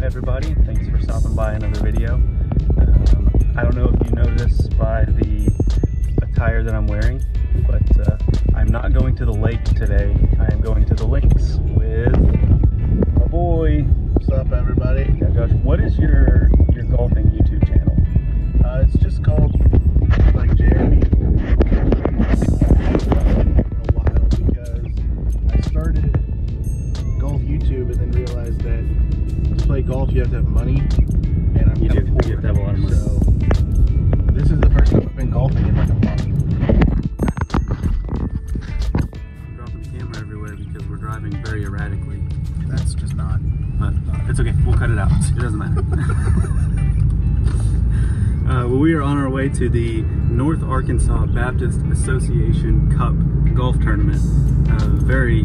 everybody, and thanks for stopping by another video. I don't know if you noticed by the attire that I'm wearing, but I'm not going to the lake today. I am going to the links with my boy. What's up, everybody? Yeah, Josh, what is your golfing YouTube channel? It's just called like Jeremy. A while because I started golf YouTube and then realized that to play golf you have to have money, and I'm You have to have a lot of money. So this is the first time I've been golfing in like a month. I'm dropping the camera everywhere because we're driving very erratically. That's just not. But it's okay, we'll cut it out. It doesn't matter. Well, we are on our way to the North Arkansas Baptist Association Cup golf tournament. Very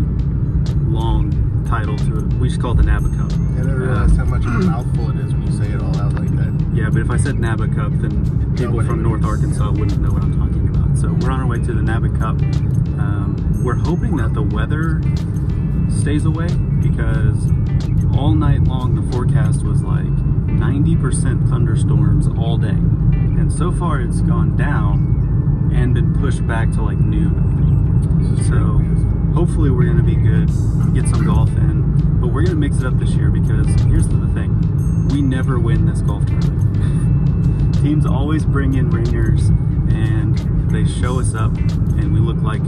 long title to it. We just call it the NABA Cup. I didn't realize how much of a mouthful it is when you say it all out like that. Yeah, but if I said NABA Cup, then people from North Arkansas wouldn't know what I'm talking about. So we're on our way to the NABA Cup. We're hoping that the weather stays away because all night long the forecast was like 90% thunderstorms all day, and so far it's gone down and been pushed back to like noon, I think. So hopefully we're going to be good, get some golf in, but we're going to mix it up this year because here's the thing, we never win this golf tournament. Teams always bring in ringers and they show us up and we look like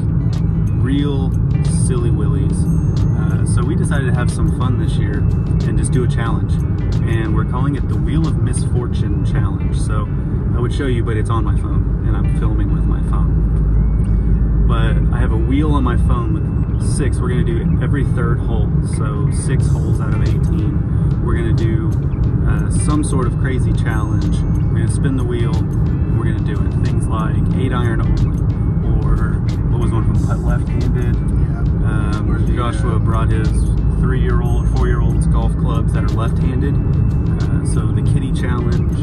real silly willies. So we decided to have some fun this year and just do a challenge, and we're calling it the Wheel of Misfortune Challenge. So I would show you, but it's on my phone and I'm filming with my phone. But I have a wheel on my phone with 6. We're going to do it every third hole, so 6 holes out of 18. We're going to do some sort of crazy challenge. We're going to spin the wheel and we're going to do it. Things like 8-iron only, or what was one from putt left-handed. Joshua brought his 3-year-old, 4-year-old's golf clubs that are left-handed. So the kitty challenge,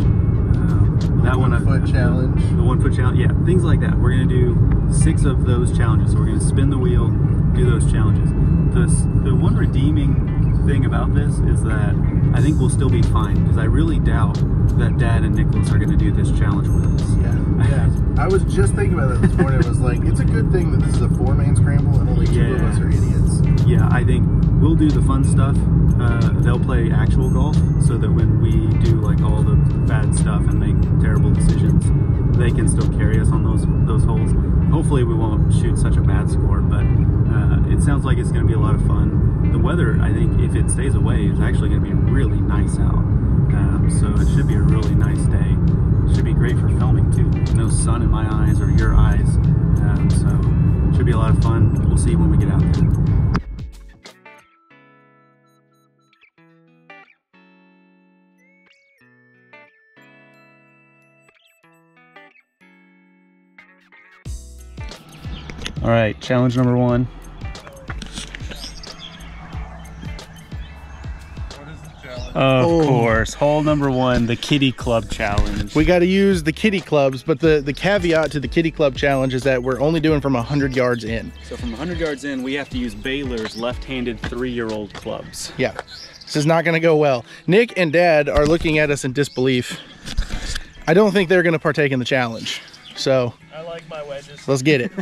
that one, 1 foot challenge, the 1 foot challenge, yeah, things like that. We're gonna do 6 of those challenges. So we're gonna spin the wheel, do those challenges. The one redeeming thing about this is that I think we'll still be fine, because I really doubt that Dad and Nicholas are gonna do this challenge with us. Yeah. I was just thinking about that this morning. I was like, it's a good thing that this is a 4-man scramble and only 2 of us are idiots. Yeah, I think we'll do the fun stuff. They'll play actual golf, so that when we do like all the bad stuff and make terrible decisions, they can still carry us on those holes. Hopefully we won't shoot such a bad score, but it sounds like it's going to be a lot of fun. The weather, I think, if it stays away, is actually going to be really nice out. So it should be a really nice day. It should be great for filming too. No sun in my eyes or your eyes. So it should be a lot of fun. We'll see when we get out there. All right, challenge number 1. Of course, hole number 1, the kitty club challenge. We got to use the kitty clubs, but the caveat to the kitty club challenge is that we're only doing from 100 yards in. So from 100 yards in, we have to use Baylor's left-handed 3-year-old clubs. Yeah, this is not going to go well. Nick and Dad are looking at us in disbelief. I don't think they're going to partake in the challenge. So I like my wedges. Let's get it.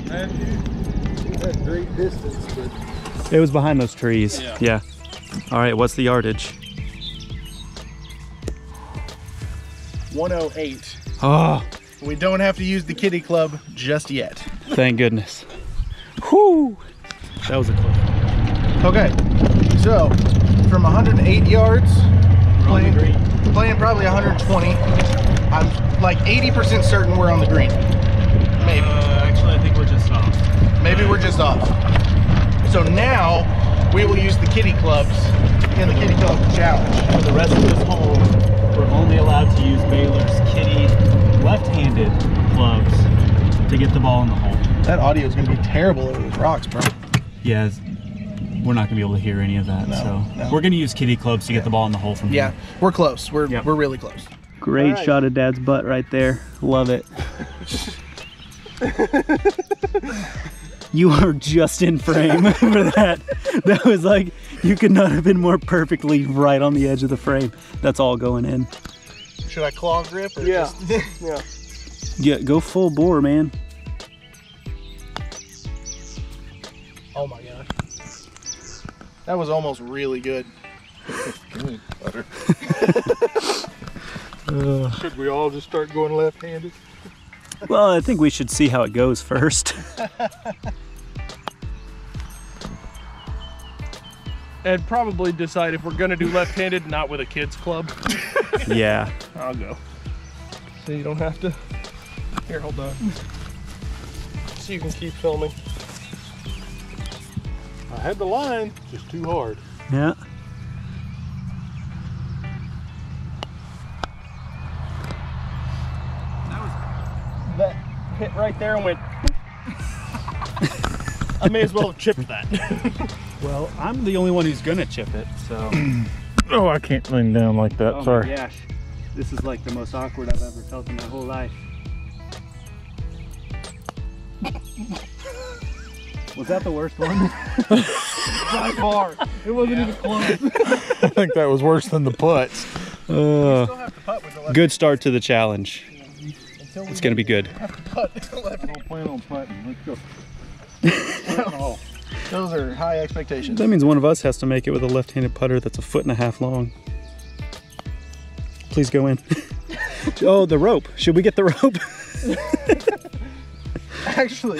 Had great distance, but it was behind those trees. Yeah. All right, what's the yardage? 108. Oh, we don't have to use the kitty club just yet. Thank goodness. Whoo! That was a close one. Okay, so from 108 yards, playing probably 120. I'm like 80% certain we're on the green. Maybe. Actually, I think we're just off. Maybe we're just off. So now we will use the kitty clubs in the kitty club challenge. For the rest of this hole, we're only allowed to use Baylor's kitty left-handed clubs to get the ball in the hole. That audio is going to be terrible over those rocks, bro. Yeah, we're not going to be able to hear any of that. So we're going to use kitty clubs to get the ball in the hole from here. Yeah, we're close. We're really close. Great shot of Dad's butt right there. Love it. You are just in frame for that. That was like, you could not have been more perfectly right on the edge of the frame. That's all going in. Should I claw grip or yeah. just... Yeah. Yeah, go full bore, man. Oh my gosh. That was almost really good. Good butter. Should we all just start going left-handed? Well, I think we should see how it goes first. And probably decide if we're gonna do left-handed, not with a kids club. Yeah. I'll go. So you don't have to. Here, hold on. So you can keep filming. I had the line, just too hard. Yeah. That hit right there and went. I may as well have chipped that. Well, I'm the only one who's gonna chip it, so. Oh, I can't lean down like that, Oh sorry. my gosh. This is like the most awkward I've ever felt in my whole life. Was that the worst one? By far. It wasn't even close. I think that was worse than the putts. Still have to putt with the left. Good start to the challenge. It's gonna be good. Putt with the left. I don't plan on putting, let's go. Those are high expectations. That means one of us has to make it with a left-handed putter that's 1.5 feet long. Please go in. Oh, the rope. Should we get the rope? Actually,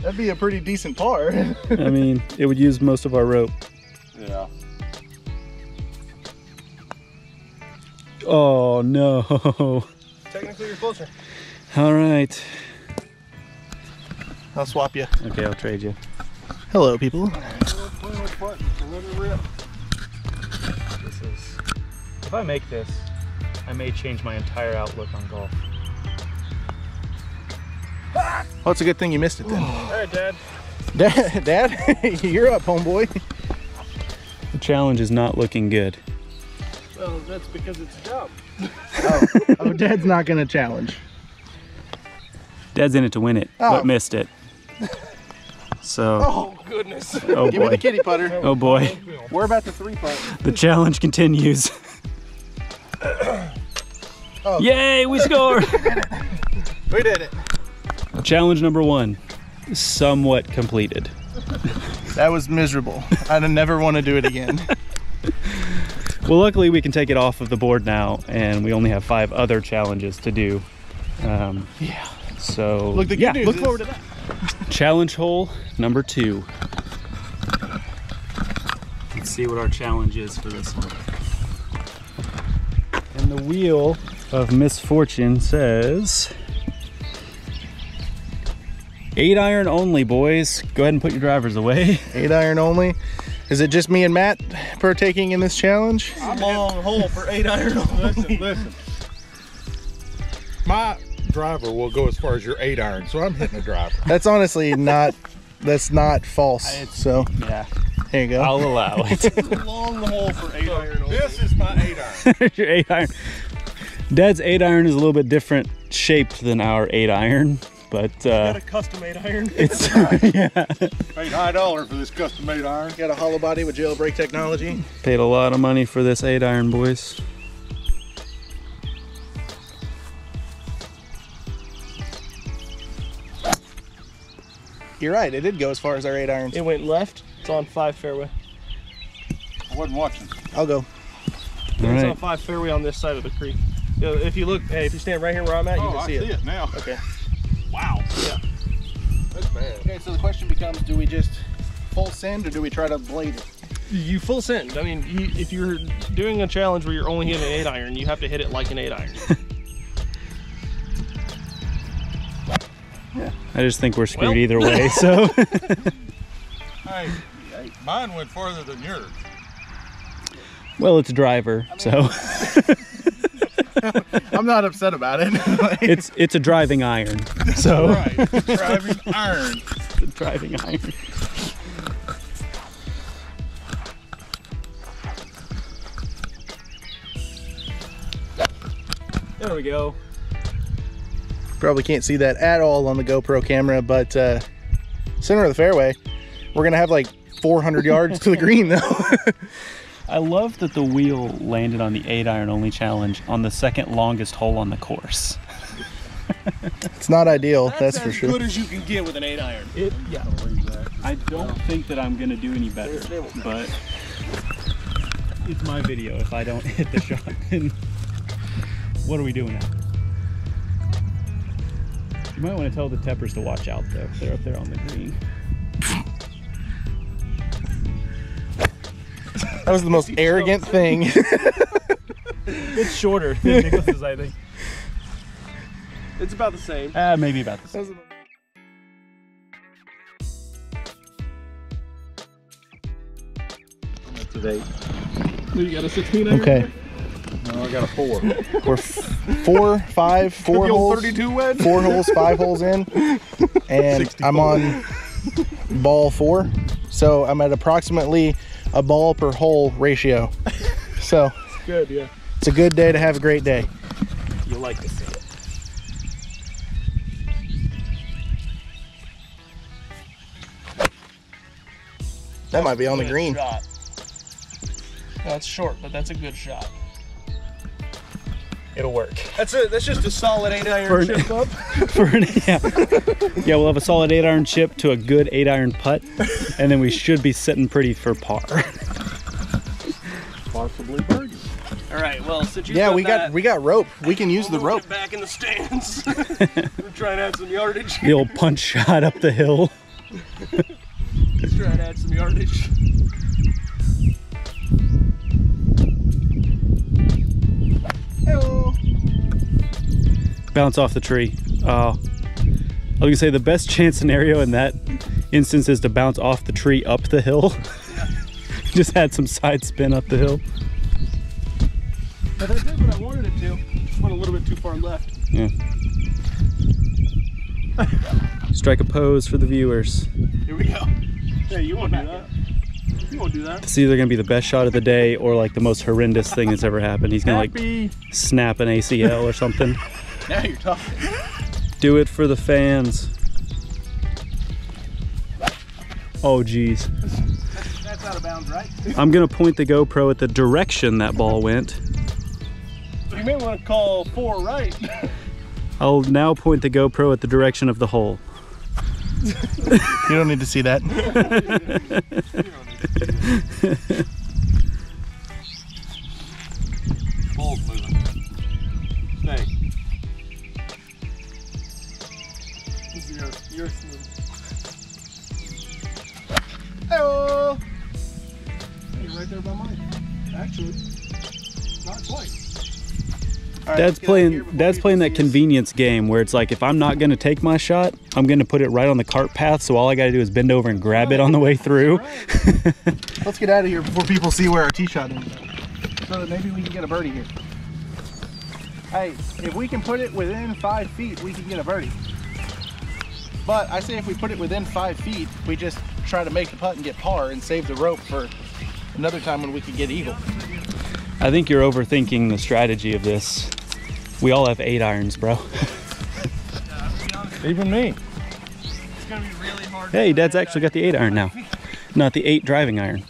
that'd be a pretty decent par. I mean, it would use most of our rope. Yeah. Oh, no. Technically, you're closer. All right. I'll swap you. Okay, I'll trade you. Hello, people. This is... If I make this, I may change my entire outlook on golf. Well, it's a good thing you missed it then. All right, Dad. Dad, you're up, homeboy. The challenge is not looking good. Well, that's because it's dumb. Oh, Dad's not gonna challenge. Dad's in it to win it, but missed it. So, Oh goodness! oh Give me boy. the kitty putter. Oh boy, We're about to 3-putt. the challenge continues. Oh. Yay, we scored! We did it. Challenge number 1, somewhat completed. That was miserable. I'd never want to do it again. Well, luckily we can take it off of the board now, and we only have 5 other challenges to do. Yeah. So, Look, the good yeah, news look is- forward to that. Challenge hole number 2. Let's see what our challenge is for this one. And the wheel of Misfortune says 8-iron only, boys. Go ahead and put your drivers away. 8-iron only. Is it just me and Matt partaking in this challenge? Long hole for 8-iron only. Listen. My driver will go as far as your 8-iron, so I'm hitting the driver. That's honestly not. That's not false. So Yeah, here you go. I'll allow it. Long hole for 8-iron only. This is my 8-iron. Your 8-iron. Dad's 8-iron is a little bit different shaped than our 8-iron, but Got a custom 8-iron. it's yeah. Paid $9 for this custom 8-iron. Got a hollow body with jailbreak technology. Paid a lot of money for this 8-iron, boys. You're right. It did go as far as our 8-irons. It went left. It's on 5 fairway. I wasn't watching. I'll go. All It's on right. 5 fairway on this side of the creek. You know, if you look, hey, if you stand right here where I'm at, you Oh, can I see it. now. Okay. Wow. Yeah. That's bad. Okay, so the question becomes: do we just full send or do we try to blade it? You full send. I mean, if you're doing a challenge where you're only hitting an 8-iron, you have to hit it like an 8-iron. I just think we're screwed Well. either way, so. Hey, mine went farther than yours. Well, it's a driver, so. I'm not upset about it. It's a driving iron, so. Right. Driving iron. It's a driving iron. There we go. Probably can't see that at all on the GoPro camera, but center of the fairway. We're gonna have like 400 yards to the green though. I love that the wheel landed on the 8-iron only challenge on the second longest hole on the course. It's not ideal, that's for sure. As good as you can get with an 8-iron. Yeah. I don't think that I'm gonna do any better, but it's my video if I don't hit the shot. And what are we doing now? You might want to tell the Teppers to watch out though. They're up there on the green. That was the most arrogant thing. It's shorter than Nicholas's, I think. It's about the same. Maybe about the same. Today. You got a 16-iron? Okay. No, I got a 4. We're 4 holes. 32 wedge. 4 holes, 5 holes in, and 64. I'm on ball 4, so I'm at approximately a ball per hole ratio. So It's good, yeah. it's a good day to have a great day. You'll like to see it. That might be on the Good green. shot. That's short, but that's a good shot. It'll work. That's just a solid 8-iron chip up. Yeah, we'll have a solid 8-iron chip to a good 8-iron putt, and then we should be sitting pretty for par. Possibly birdie. All right, well, since you Yeah, we got rope. We can use the rope. Get back in the stands. We're trying to add some yardage. The old punch shot up the hill. Let's try and add some yardage. Hello. Bounce off the tree. I was gonna say the best chance scenario in that instance is to bounce off the tree up the hill. Just had some side spin up the hill. But that did what I wanted it to. Just went a little bit too far left. Yeah. Strike a pose for the viewers. Here we go. Hey, you won't do that. You won't do that. It's either gonna be the best shot of the day or like the most horrendous thing that's ever happened. He's gonna like snap an ACL or something. Now you're talking. Do it for the fans. Oh geez. That's out of bounds, right? I'm gonna point the GoPro at the direction that ball went. You may want to call 4 right. I'll now point the GoPro at the direction of the hole. You don't need to see that. Ball's moving. Stay. This is your smooth. Hello. You're right there by mine. Actually, not quite. All right, Dad's let's get out of here playing before that people see us. convenience game where it's like if I'm not gonna take my shot, I'm gonna put it right on the cart path, so all I gotta do is bend over and grab it on the way through. Let's get out of here before people see where our tee shot is. So that maybe we can get a birdie here. Hey, if we can put it within 5 feet, we can get a birdie. But I say if we put it within 5 feet, we just try to make the putt and get par and save the rope for another time when we could get eagle. I think you're overthinking the strategy of this. We all have 8-irons, bro. Even me. It's gonna be really hard. Hey, Dad's actually got the 8-iron now, not the 8 driving iron.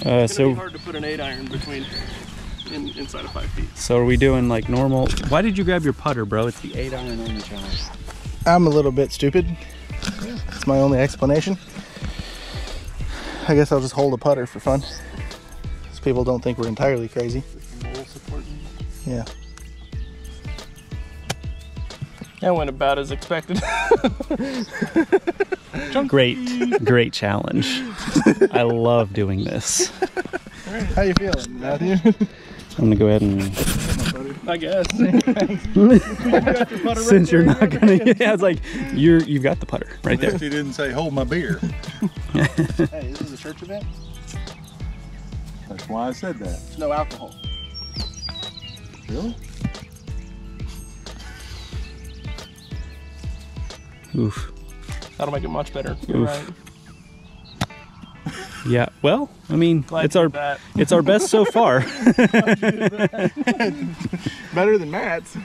It's gonna be hard to put an 8-iron between inside of 5 feet. So are we doing like normal? Why did you grab your putter, bro? It's the 8-iron only challenge. I'm a little bit stupid. That's my only explanation. I guess I'll just hold a putter for fun. So people don't think we're entirely crazy. Yeah. That went about as expected. Great challenge. I love doing this. How you feeling, Matthew? I'm gonna go ahead and, I guess. since you're not gonna, yeah, I was like, you've got the putter right there. He didn't say hold my beer. Hey, this is a church event. That's why I said that. There's no alcohol. Really? Oof. That'll make it much better. You're Oof. right. Yeah, well, I mean, Glad it's you our did that. it's our best so far. Better than Matt's.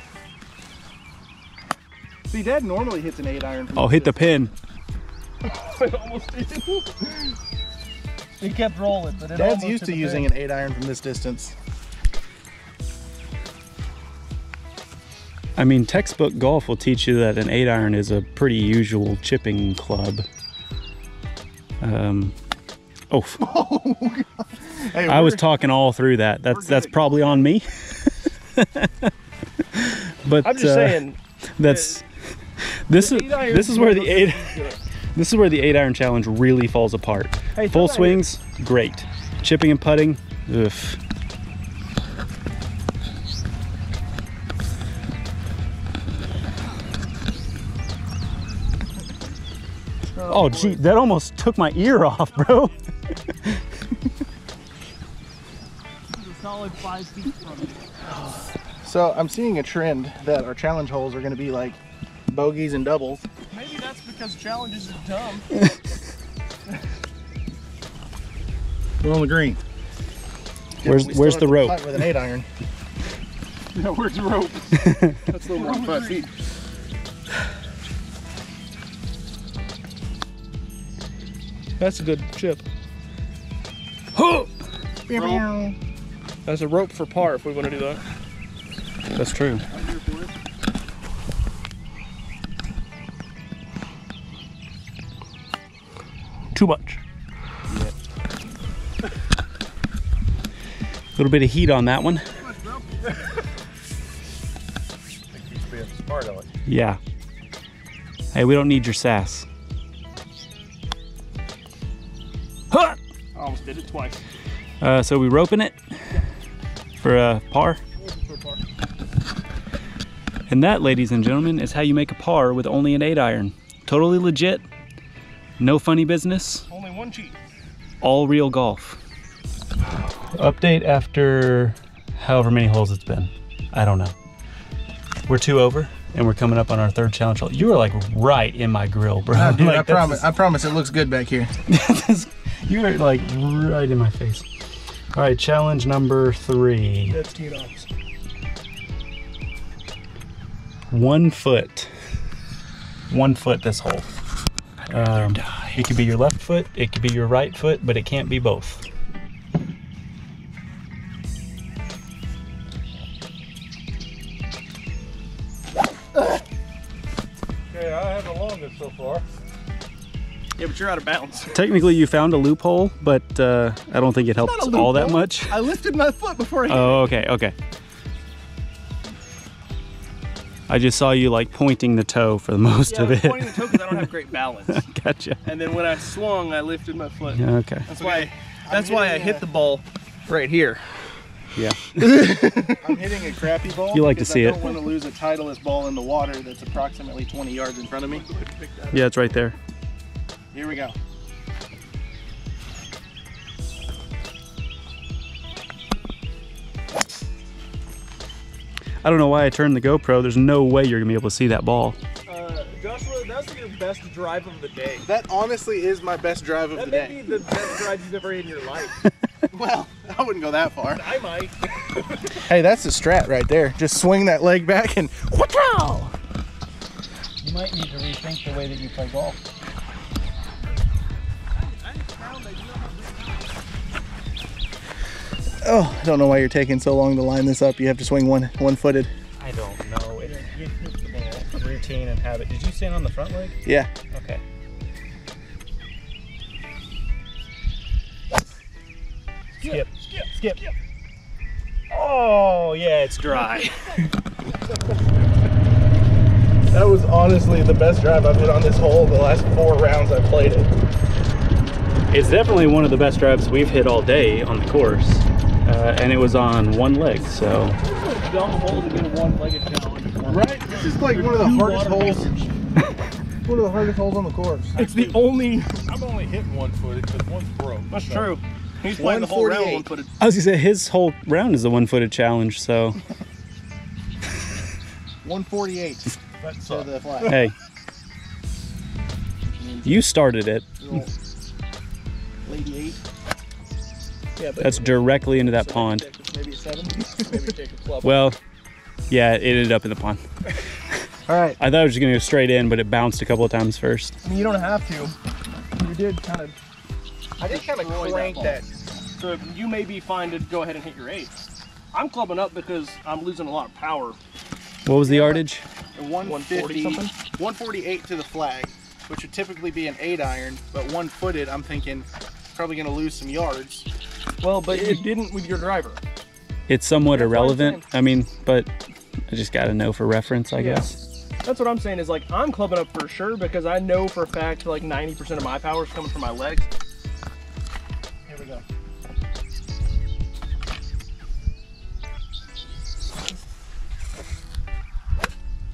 See, Dad normally hits an 8-iron. I'll hit the pin. It almost did. It kept rolling, but it Dad's almost used hit to the using pin. an 8-iron from this distance. I mean, textbook golf will teach you that an 8-iron is a pretty usual chipping club. Oh, Hey, I was talking all through that. That's probably on me. But I'm just saying. this is where the 8-iron challenge really falls apart. Hey, Full throw that swings, great. Chipping and putting, oof. Oh gee, that almost took my ear off, bro. This is a solid 5 feet from it. So I'm seeing a trend that our challenge holes are going to be like bogeys and doubles. Maybe that's because challenges are dumb. We're on the green. Where's the rope? With an 8-iron. Yeah, where's the rope? That's a little more than 5 feet. That's a good chip. That's a rope for par if we want to do that. That's true. Too much. A little bit of heat on that one. He's being smart on it. Yeah. Hey, we don't need your sass. Huh! I almost did it twice. So we roping it for a par. And that, ladies and gentlemen, is how you make a par with only an 8-iron. Totally legit. No funny business. Only one cheat. All real golf. Update after however many holes it's been. I don't know. We're 2 over and we're coming up on our 3rd challenge hole. You were like right in my grill, bro. Oh, dude, Like, I promise it looks good back here. You were like right in my face. All right, challenge number 3. That's teed off. 1 foot. 1 foot this hole. It could be your left foot, it could be your right foot, but it can't be both. Okay, I have the longest so far. Yeah, but you're out of bounds. Technically, you found a loophole, but I don't think it helps all that much. I lifted my foot before I hit Oh, okay, okay. I just saw you like pointing the toe for the most Yeah, I of was it. pointing the toe because I don't have great balance. Gotcha. And then when I swung, I lifted my foot. Okay. That's why I hit the ball right here. Yeah. I'm hitting a crappy ball. You like to because see I it. don't want to lose a Titleist ball in the water that's approximately 20 yards in front of me. Yeah, it's right there. Here we go. I don't know why I turned the GoPro. There's no way you're gonna be able to see that ball. Joshua, that's your best drive of the day. That honestly is my best drive of That the may day. be the best drive you've ever had in your life. Well, I wouldn't go that far. I might. Hey, that's the strat right there. Just swing that leg back and wha-chow! You might need to rethink the way that you play golf. Oh, I don't know why you're taking so long to line this up. You have to swing one-footed. I don't know. It's the ball, routine and habit. Did you stand on the front leg? Yeah. Okay. Skip. Skip. Oh, yeah, it's dry. That was honestly the best drive I've hit on this hole the last 4 rounds I've played it. It's definitely one of the best drives we've hit all day on the course. And it was on one leg, so. Dumb hole to get a one-legged challenge. Right? This is like one of the hardest holes. One of the hardest holes on the course. It's the only. I'm only hitting 1-footed because one's broke. That's true. He's playing the whole round one-footed. I was gonna say his whole round is the one-footed challenge, so. 148 to the flag. Hey. You started it. Lady 8. Yeah, but That's directly into that pond. maybe a 7. Maybe take a club. Well, yeah, it ended up in the pond. All right. I thought it was just gonna go straight in, but it bounced a couple of times first. I mean, you don't have to. You did kind of. I did kind of crank that. So you may be fine to go ahead and hit your 8. I'm clubbing up because I'm losing a lot of power. What was the yardage? 150 something? 148 to the flag, which would typically be an 8 iron, but 1-footed, I'm thinking probably going to lose some yards. Well, but you didn't with your driver. It's somewhat That's what I'm irrelevant. I mean, but I just gotta know for reference, I guess. That's what I'm saying is, like, I'm clubbing up for sure because I know for a fact like 90% of my power is coming from my legs. Here we go.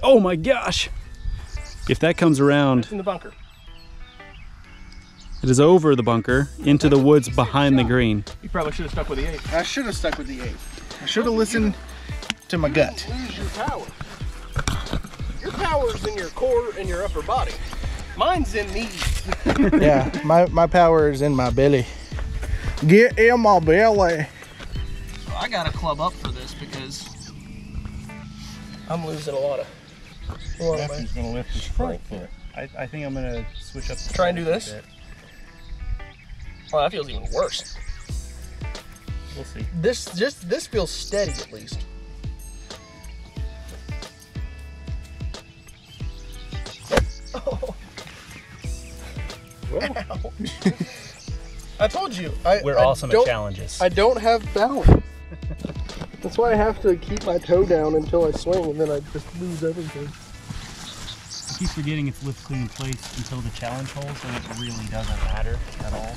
Oh my gosh! If that comes around, It's in the bunker. it is over the bunker into the woods behind the green. You probably should have stuck with the 8. I should have stuck with the 8. I should have listened to my gut. Lose your power. Your power's in your core and your upper body. Mine's in these. Yeah, my power is in my belly. Get in my belly. So I gotta club up for this because I'm losing a lot of Matthew's gonna lift his front foot. I think I'm gonna switch up. Try and do this. Oh, that feels even worse. We'll see. This feels steady at least. Oh. Wow. I told you. We're I awesome at don't- challenges. I don't have balance. That's why I have to keep my toe down until I swing, and then I just lose everything. I keep forgetting it's lift clean in place until the challenge hole, so it really doesn't matter at all.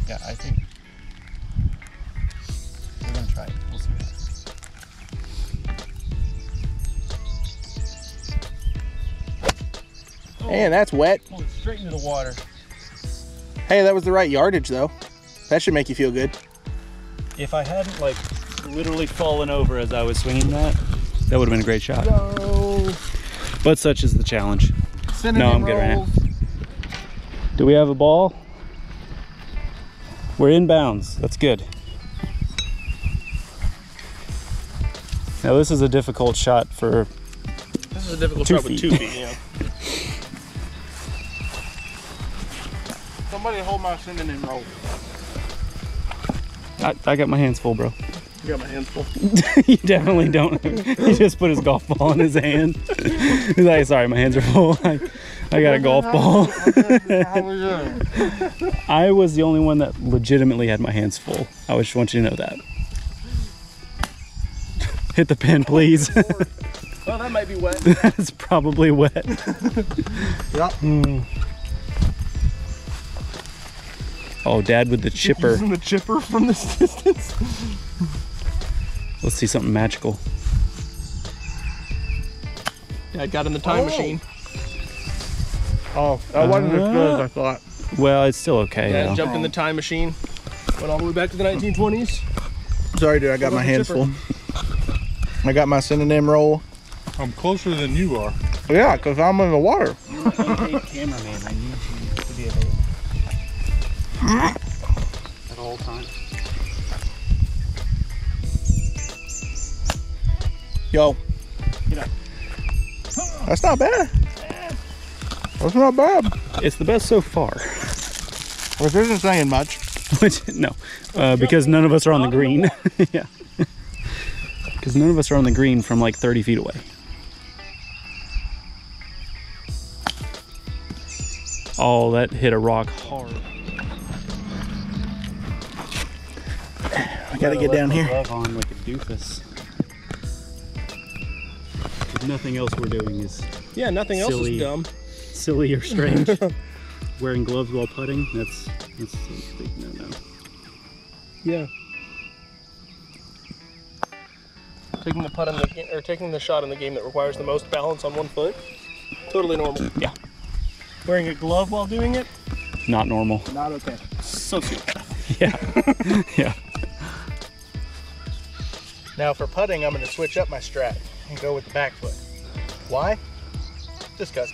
Yeah, I think we're gonna try it. We'll see. Man, that's wet. Oh, it's straight into the water. Hey, that was the right yardage though. That should make you feel good. If I hadn't like literally fallen over as I was swinging that would have been a great shot. No. But such is the challenge. Cinnamon No, I'm good right now. rolls. Do we have a ball? We're in bounds. That's good. Now this is a difficult shot for This is a difficult 2 shot with feet. 2 feet, yeah. Somebody hold my cinnamon roll. I got my hands full, bro. You got my hands full. You definitely don't. He just put his golf ball in his hand. He's like, sorry, my hands are full. I got a golf ball. I was the only one that legitimately had my hands full. I just want you to know that. Hit the pin, please. Well, that might be wet. That's probably wet. Yep. Oh, Dad with the chipper. Using the chipper from this distance. Let's see something magical. Dad got in the time machine. Oh, that wasn't as good as I thought. Well, it's still okay. Dad though. jumped in the time machine. Went all the way back to the 1920s. Sorry, dude, I got my hands full. I got my synonym roll. I'm closer than you are. Yeah, because I'm in the water. You're a cameraman. I need you to be able to. At all times. Yo. Get up. That's not bad. That's not bad. It's the best so far. Which isn't saying much. Which, no, because none of us are on the green. Yeah. Because none of us are on the green from like 30 feet away. Oh, that hit a rock hard. I gotta get down here. Glove on like a doofus. 'Cause nothing else we're doing is Yeah, nothing else Silly. is dumb. silly or strange. Wearing gloves while putting, that's a big no-no. Yeah. Taking the putt in the game, or taking the shot in the game that requires the most balance on one foot, totally normal. Yeah. Wearing a glove while doing it, Not normal. Not okay. sociopath. Yeah. Yeah. Now for putting, I'm gonna switch up my strat and go with the back foot. Why? Just cause.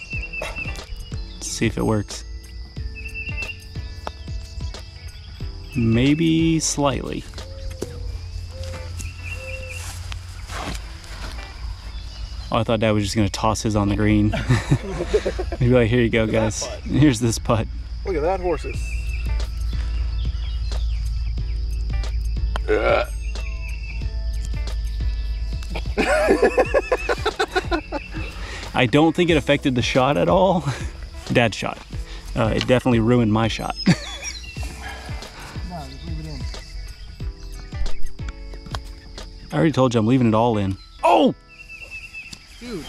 See if it works. Maybe slightly. Oh, I thought Dad was just gonna toss his on the green. He'd be like, here you go, guys. Here's this putt. Look at that, horses. I don't think it affected the shot at all. Dad's shot. It definitely ruined my shot. No, just leave it in. I already told you I'm leaving it all in. Oh! Dude.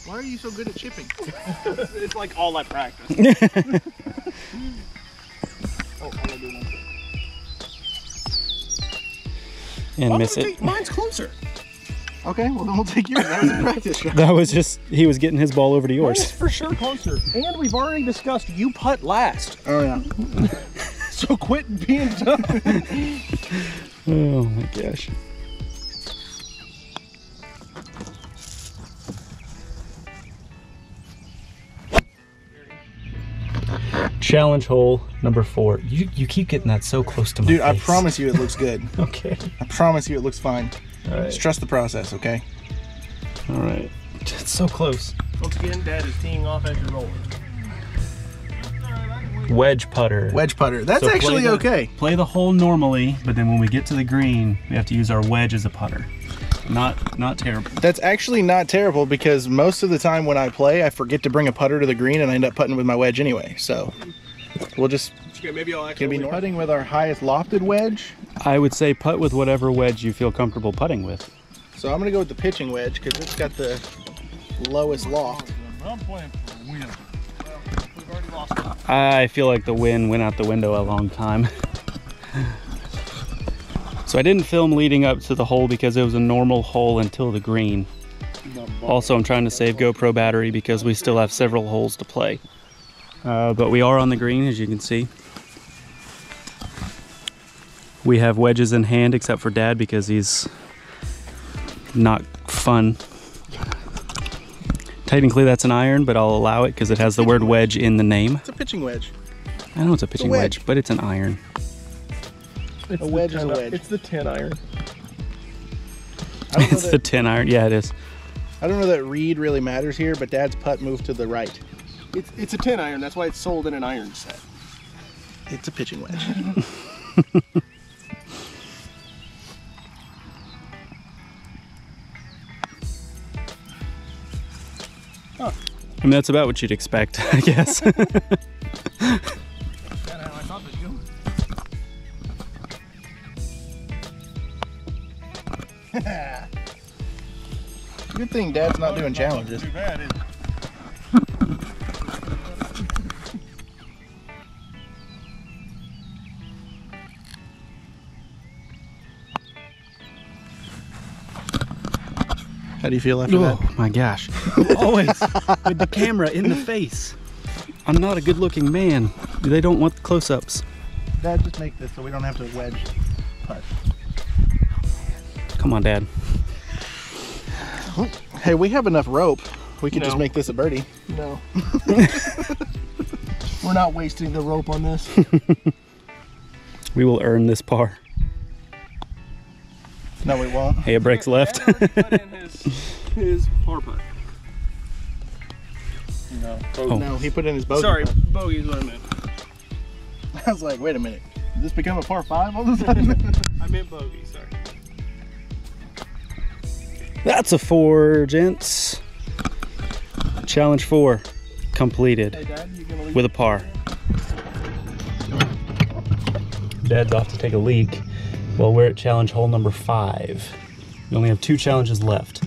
Why are you so good at chipping? It's like all I practice. Oh, I'm gonna do one. And miss it. Mine's closer. Okay, well then we'll take yours. That was a practice shot. That was just, he was getting his ball over to Mine is yours. for sure closer. And we've already discussed you putt last. Oh yeah. So quit being dumb. Oh my gosh. Challenge hole number 4. You keep getting that so close to my Dude, face. I promise you it looks good. Okay. I promise you it looks fine. All right. Just trust the process, okay? All right. It's so close. Once again, Dad is teeing off as you're rolling. Wedge putter. Wedge putter. That's So play actually the- okay. Play the hole normally, but then when we get to the green, we have to use our wedge as a putter. Not terrible. That's actually not terrible because most of the time when I play, I forget to bring a putter to the green and I end up putting with my wedge anyway. So we'll just Okay, maybe I'll gonna actually be putting with our highest lofted wedge. I would say putt with whatever wedge you feel comfortable putting with. So I'm gonna go with the pitching wedge because it's got the lowest loft. I'm playing for a win. We've already lost it. I feel like the win went out the window a long time. So I didn't film leading up to the hole because it was a normal hole until the green. Also, I'm trying to save GoPro battery because we still have several holes to play. But we are on the green, as you can see. We have wedges in hand except for Dad because he's not fun. Technically that's an iron, but I'll allow it because it has the word wedge in the name. It's a pitching wedge. I know it's a pitching wedge, but it's an iron. It's A wedge the is a 10 wedge. It's the 10 iron. I don't, know It's the that, 10 iron. Yeah, it is. I don't know that read really matters here, but Dad's putt moved to the right. It's a 10 iron. That's why it's sold in an iron set. It's a pitching wedge. I mean, that's about what you'd expect, I guess. That's how I thought they'd go. Good thing Dad's not doing challenges. Too bad, is it? How do you feel after that? Oh my gosh. Always with the camera in the face. I'm not a good looking man. They don't want close-ups. Dad, just make this so we don't have to wedge putt. Come on, Dad. Hey, we have enough rope. We could just No. make this a birdie. No. We're not wasting the rope on this. We will earn this par. No, we won't. Hey, it breaks left. Dad already put in his par putt. No. Oh. No, he put in his bogey. Sorry, putt. bogey is what I meant. I was like, wait a minute. Did this become a par 5 all of a sudden? I meant bogey, sorry. That's a 4, gents. Challenge 4 completed Hey, Dad, you gonna leave? with a par. Dad's off to take a leak. Well, we're at challenge hole number 5. We only have 2 challenges left.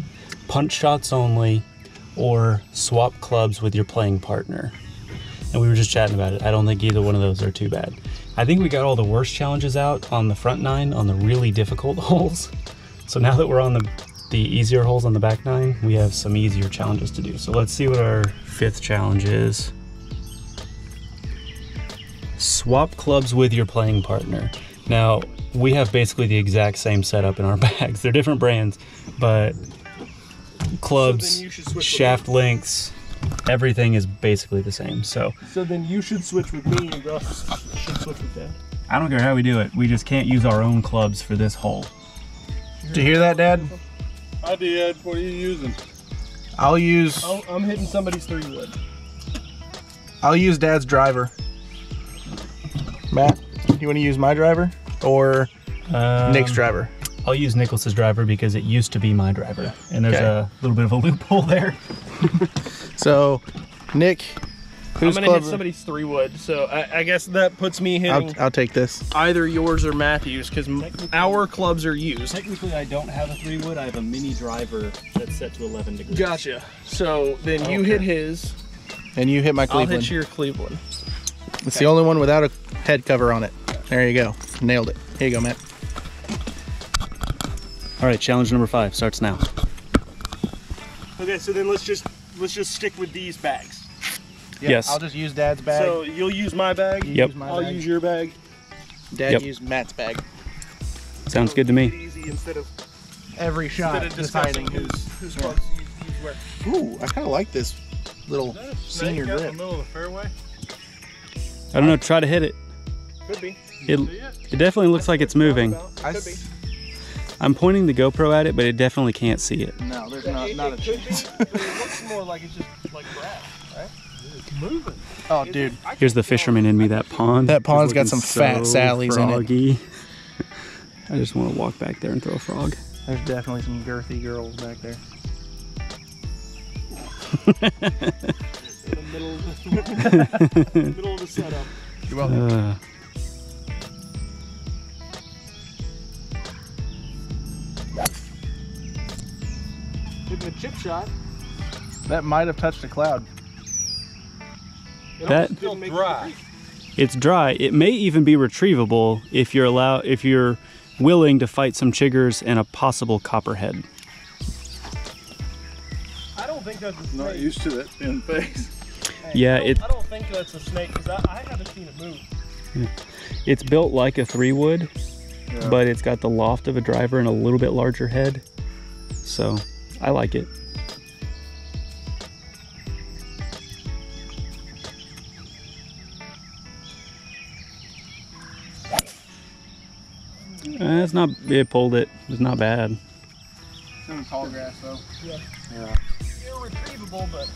Punch shots only, or swap clubs with your playing partner. And we were just chatting about it. I don't think either one of those are too bad. I think we got all the worst challenges out on the front 9 on the really difficult holes. So now that we're on the easier holes on the back 9, we have some easier challenges to do. So let's see what our 5th challenge is. Swap clubs with your playing partner. Now, we have basically the exact same setup in our bags. They're different brands, but clubs, So then you should switch shaft lengths, everything is basically the same. So then you should switch with me and Russ should switch with Dad. I don't care how we do it. We just can't use our own clubs for this hole. Did you hear that, Dad? I did. What are you using? I'll use I'm hitting somebody's 3-wood. I'll use Dad's driver. Matt, you want to use my driver or Nick's driver? I'll use Nicholas's driver because it used to be my driver, and there's a little bit of a loophole there. So, Nick, I'm gonna hit somebody's 3-wood, so I guess that puts me hitting. I'll take this. Either yours or Matthew's, because our clubs are used. Technically, I don't have a 3-wood. I have a mini driver that's set to 11 degrees. Gotcha. So then you hit his. And you hit my Cleveland. I'll hit your Cleveland. It's the only one without a head cover on it. There you go. Nailed it. Here you go, Matt. All right, challenge number 5 starts now. Okay, so then let's just stick with these bags. Yeah, yes. I'll just use Dad's bag. So you'll use my bag. Yep. I'll use your bag. Dad used Matt's bag. Sounds good to me. Easy instead of Every shot deciding whose clubs you use where. Ooh, I kind of like this little senior Snake out in grip. the middle of the fairway? I don't know. Try to hit it. Could be. It definitely looks like it's moving. Could be. I'm pointing the GoPro at it, but it definitely can't see it. No, there's not a chance. It looks more like it's just like grass, right? It's moving. Oh, dude. Here's the fisherman in me. That pond. That pond's is got looking some fat so sallies in it. froggy. I just want to walk back there and throw a frog. There's definitely some girthy girls back there. In the middle of the setup. You're welcome. Hitting a chip shot. That might have touched a cloud. That Still dry. it's dry. It may even be retrievable if you're willing to fight some chiggers and a possible copperhead. I don't think that's a snake. Not used to that thin face. Yeah, I don't think that's a snake because I haven't seen it move. It's built like a 3-wood, but it's got the loft of a driver and a little bit larger head. So I like it. It's not. It pulled it. It's not bad. It's in the tall grass though. Yeah. Irretrievable, but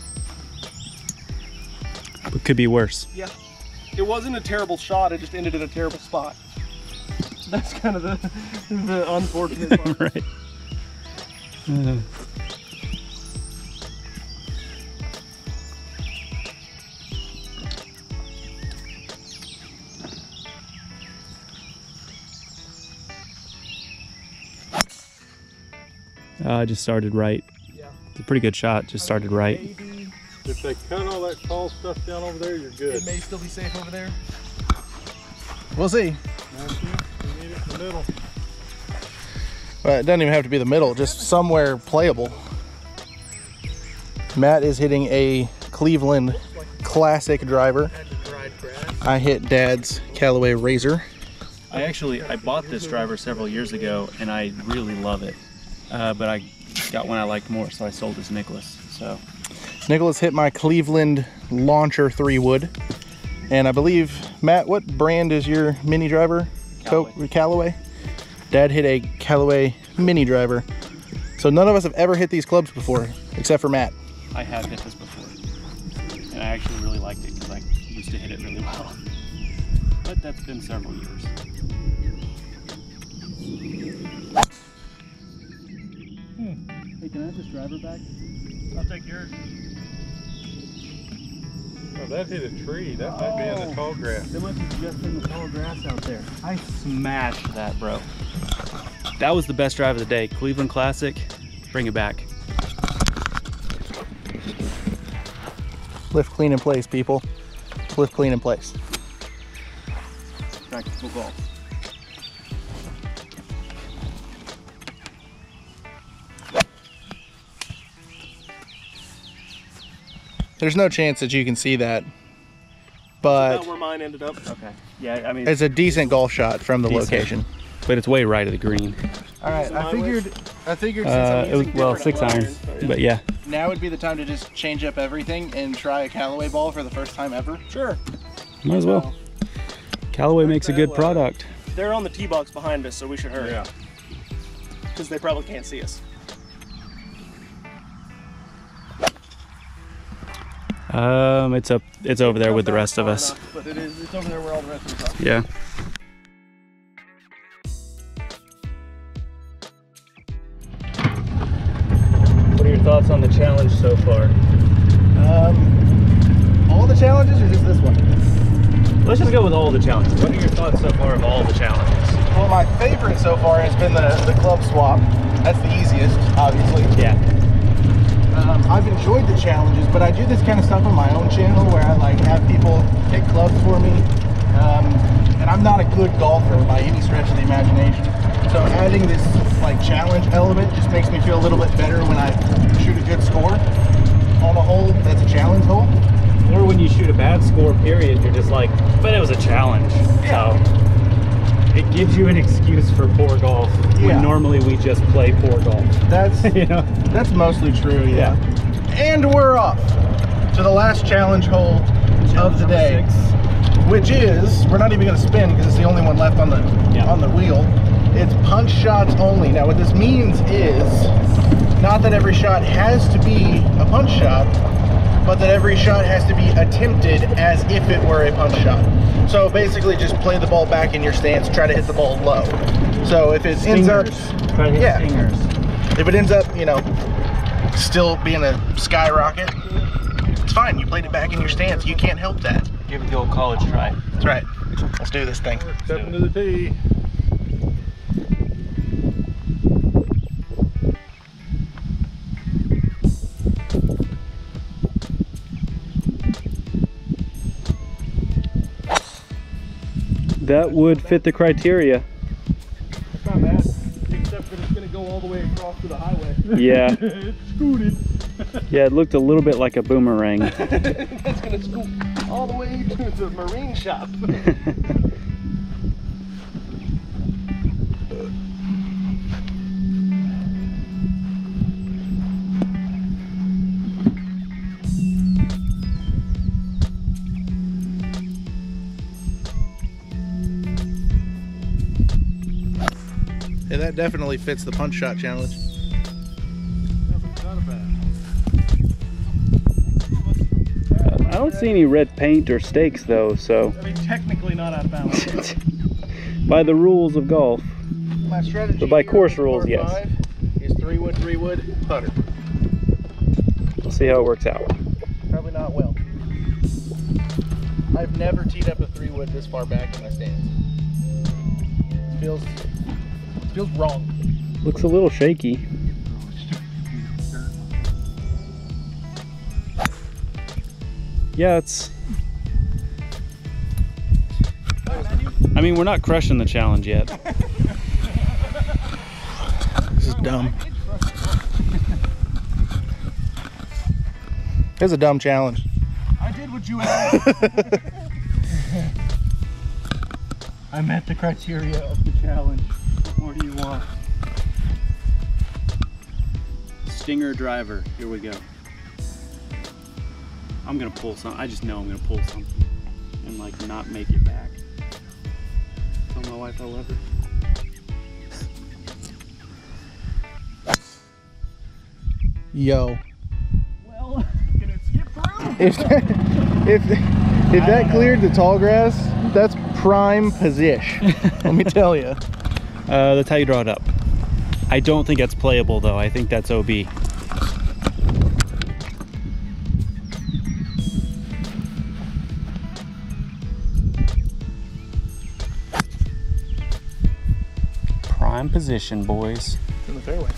It could be worse. yeah. It wasn't a terrible shot, it just ended in a terrible spot. That's kind of the unfortunate part. Right. I just started right. Yeah. It's a pretty good shot. Just started right. Maybe If they cut all that tall stuff down over there, you're good. it may still be safe over there. We'll see. You need it in the middle. Well, it doesn't even have to be the middle, just somewhere playable. Matt is hitting a Cleveland classic driver. I hit Dad's Callaway Razor. I bought this driver several years ago and I really love it. But I got one I liked more, so I sold it to Nicholas. So Nicholas hit my Cleveland Launcher 3-wood. And I believe, Matt, what brand is your mini driver? Callaway. Dad hit a Callaway mini driver. So none of us have ever hit these clubs before, except for Matt. I have hit this before. And I actually really liked it because I used to hit it really well. But that's been several years. Hey, can I have this driver back? I'll take yours. Oh, that hit a tree. That might be in the tall grass. They must have just been the tall grass out there. I smashed that, bro. That was the best drive of the day. Cleveland Classic. Bring it back. Lift clean in place, people. Lift clean in place. Practical golf. There's no chance that you can see that, but That's where mine ended up. Okay. Yeah, I mean, it's a decent golf shot from the Decent. location. but it's way right of the green. All right, Using I my figured whip. I figured since I'm it was, using well, different 6 iron, but yeah. now would be the time to just change up everything and try a Callaway ball for the first time ever. Sure. Might as well. Callaway makes a good product. They're on the tee box behind us, so we should hurry. Yeah. Because they probably can't see us. It's over there with the rest of us. But it's over there where all the rest of us are. Yeah. What are your thoughts on the challenge so far? All the challenges or just this one? Let's just go with all the challenges. What are your thoughts so far of all the challenges? Well, my favorite so far has been the club swap. That's the easiest, obviously. Yeah. I've enjoyed the challenges, but I do this kind of stuff on my own channel where I like have people pick clubs for me. And I'm not a good golfer by any stretch of the imagination. So adding this like challenge element just makes me feel a little bit better when I shoot a good score. On a hole that's a challenge hole. Or when you shoot a bad score, period, you're just like, but it was a challenge. Yeah. So it gives you an excuse for poor golf when normally we just play poor golf. That's you know? That's mostly true, yeah. And we're off to the last challenge hole of the day, which is, we're not even going to spin because it's the only one left on the wheel. It's punch shots only. Now what this means is not that every shot has to be a punch shot, but that every shot has to be attempted as if it were a punch shot. So basically just play the ball back in your stance, try to hit the ball low. So if it ends up, try to hit stingers. If it ends up, you know, still being a skyrocket, it's fine. You played it back in your stance. You can't help that. Give it the old college try. That's right. Let's do this thing. Step into the tee. That would fit the criteria. It's not bad, except that it's going to go all the way across to the highway. Yeah. It's scooted. Yeah, it looked a little bit like a boomerang. That's going to scoot all the way to the marine shop. Yeah, that definitely fits the punch shot challenge. I don't see any red paint or stakes though, so. I mean, technically not out of bounds. By the rules of golf. My strategy, but by course rules, yes. Is 3-wood, putter. We'll see how it works out. Probably not well. I've never teed up a 3-wood this far back in my stance. It feels wrong. Looks a little shaky. Yeah, it's... I mean, we're not crushing the challenge yet. This is dumb. It's a dumb challenge. I did what you asked. I met the criteria of the challenge. What more do you want? Stinger driver. Here we go. I'm gonna pull some. I just know I'm gonna pull something and like not make it back. Tell my wife I love her. Yo. Well, can it skip through? If that cleared the tall grass, that's prime position. Let me tell you. That's how you draw it up. I don't think that's playable though. I think that's OB. Prime position, boys. In the fairway.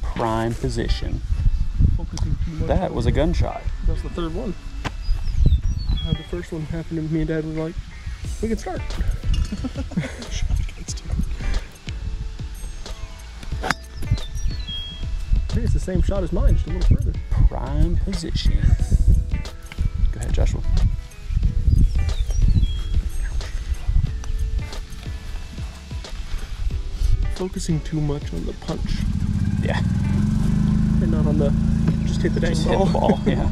Prime position. Focusing too much. That was a gunshot. That was the third one. The first one happened and me and Dad were like, we can start. Hey, it's the same shot as mine, just a little further. Prime position. Go ahead, Joshua. focusing too much on the punch. Yeah. And not on the, just hit the dang Just ball. hit the ball, yeah.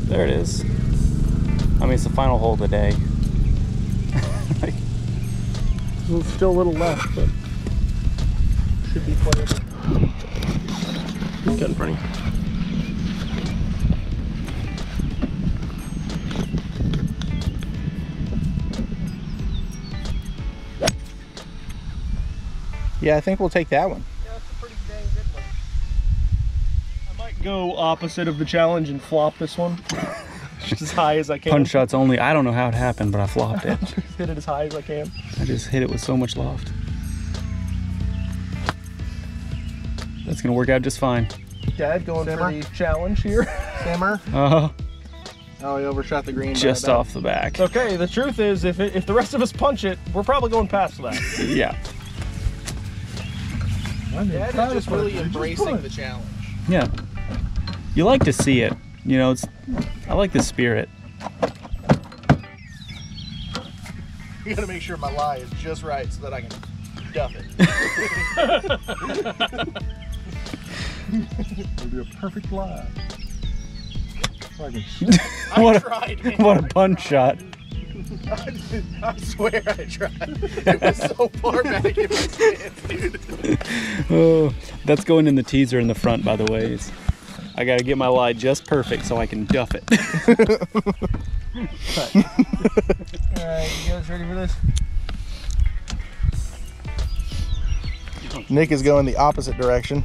There it is. I mean, it's the final hole of the day. There's still a little left, but should be playable. Cut in front of you. Yeah, I think we'll take that one. Yeah, that's a pretty dang good one. I might go opposite of the challenge and flop this one. Just as high as I can. Punch shots only. I don't know how it happened, but I flopped it. Just hit it as high as I can. I just hit it with so much loft. That's gonna work out just fine. Dad going Simmer. for the challenge here. Simmer. Oh, Oh, he overshot the green. just off the back. Okay, the truth is, if the rest of us punch it, we're probably going past that. Yeah. Dad is just really embracing the challenge. Yeah. You like to see it. You know, I like the spirit. You gotta make sure my lie is just right so that I can duff it. It'll be a perfect lie. What a punch shot. I swear I tried. It was so far back in my stance, dude. Oh, that's going in the teaser in the front, by the way. I gotta get my lie just perfect so I can duff it. Alright, you guys ready for this? Nick is going the opposite direction.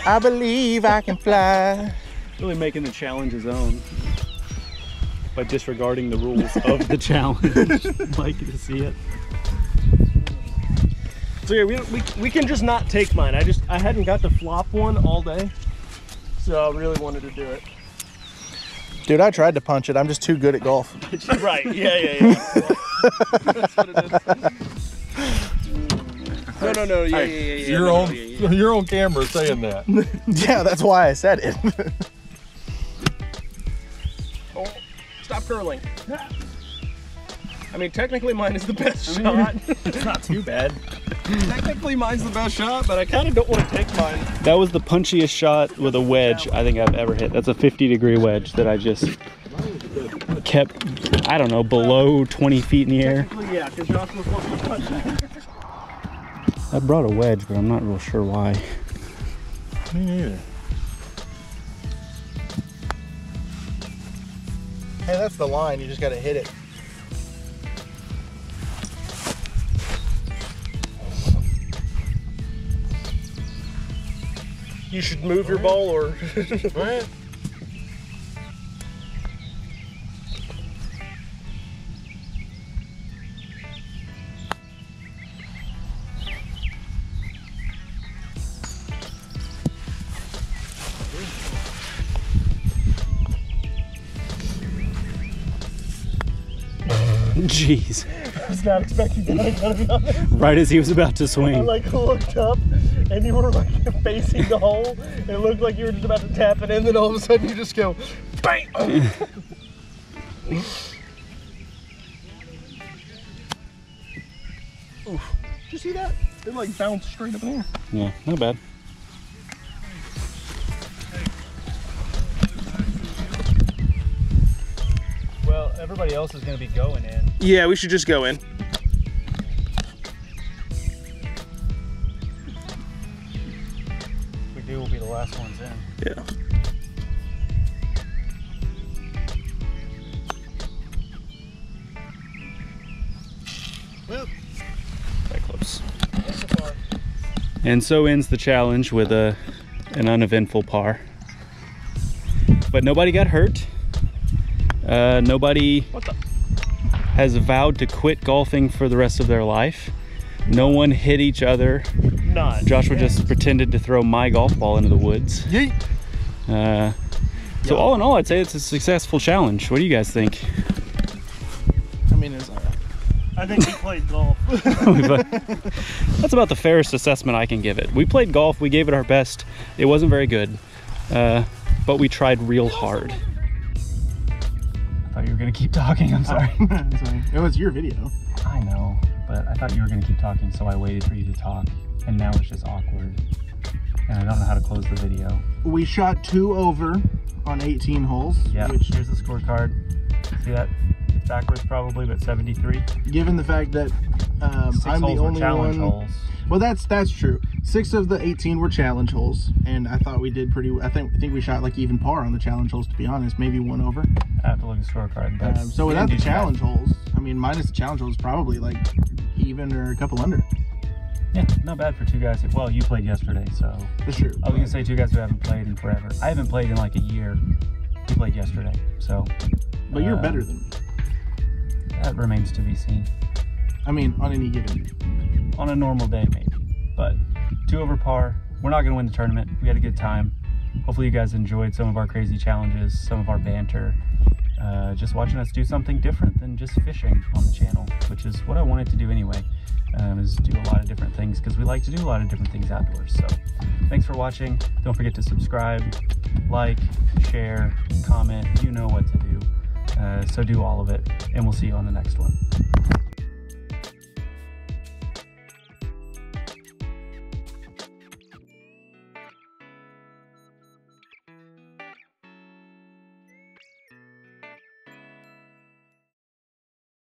I believe I can fly. Really making the challenge his own by disregarding the rules of the challenge. I'd like you to see it. So yeah, we can just not take mine. I hadn't got to flop one all day, so I really wanted to do it. Dude, I tried to punch it. I'm just too good at golf. Right? Yeah. That's what it is. No. Yeah. You're on camera saying that. Yeah, that's why I said it. Oh, stop curling. I mean, technically mine is the best shot. It's not too bad. Technically mine's the best shot, but I kind of don't want to take mine. That was the punchiest shot with a wedge I think I've ever hit. That's a 50-degree wedge that I just kept, I don't know, below 20 feet in the air. Technically, yeah, because Josh was supposed to punch it. I brought a wedge, but I'm not real sure why. Me neither. Hey, that's the line. You just got to hit it. You should move your ball or... Right? Jeez. I was not expecting that, to be honest. Right as he was about to I swing. like looked up and you were like facing the hole. It looked like you were just about to tap it in, then all of a sudden you just go bang. Oof. Did you see that? It like bounced straight up in the air. Yeah, not bad. Well, everybody else is going to be going in. Yeah, we should just go in. If we do, we'll be the last ones in. Yeah. Well, That close. And so ends the challenge with an uneventful par. But nobody got hurt. Nobody has vowed to quit golfing for the rest of their life. No one hit each other. Not. Joshua just pretended to throw my golf ball into the woods. yeet. So all in all, I'd say it's a successful challenge. What do you guys think? I mean, it's all right. I think we played golf. That's about the fairest assessment I can give it. We played golf, we gave it our best. It wasn't very good, but we tried real hard. thought you were gonna keep talking. I'm sorry. Sorry. It was your video. I know, but I thought you were gonna keep talking, so I waited for you to talk, and now it's just awkward, and I don't know how to close the video. We shot 2 over on 18 holes. Yeah. Which, here's the scorecard. See that? It's backwards probably, but 73. given the fact that 6 I'm the holes were only challenge one. holes. Well, that's true. 6 of the 18 were challenge holes, and I thought we did pretty. I think we shot like even par on the challenge holes, to be honest. Maybe 1 over. I have to look at the scorecard. But So without the challenge holes, I mean, minus the challenge holes, probably like even or a couple under. Yeah, not bad for 2 guys. Well, you played yesterday, so. That's true. I was gonna say 2 guys who haven't played in forever. I haven't played in like a year. You played yesterday, so. But you're better than me. That remains to be seen. I mean, on any given. On a normal day, maybe. But 2 over par. We're not gonna win the tournament. We had a good time. Hopefully you guys enjoyed some of our crazy challenges, some of our banter. Just watching us do something different than just fishing on the channel, which is what I wanted to do anyway, is do a lot of different things because we like to do a lot of different things outdoors. So thanks for watching. Don't forget to subscribe, like, share, comment. You know what to do. So do all of it, and we'll see you on the next one.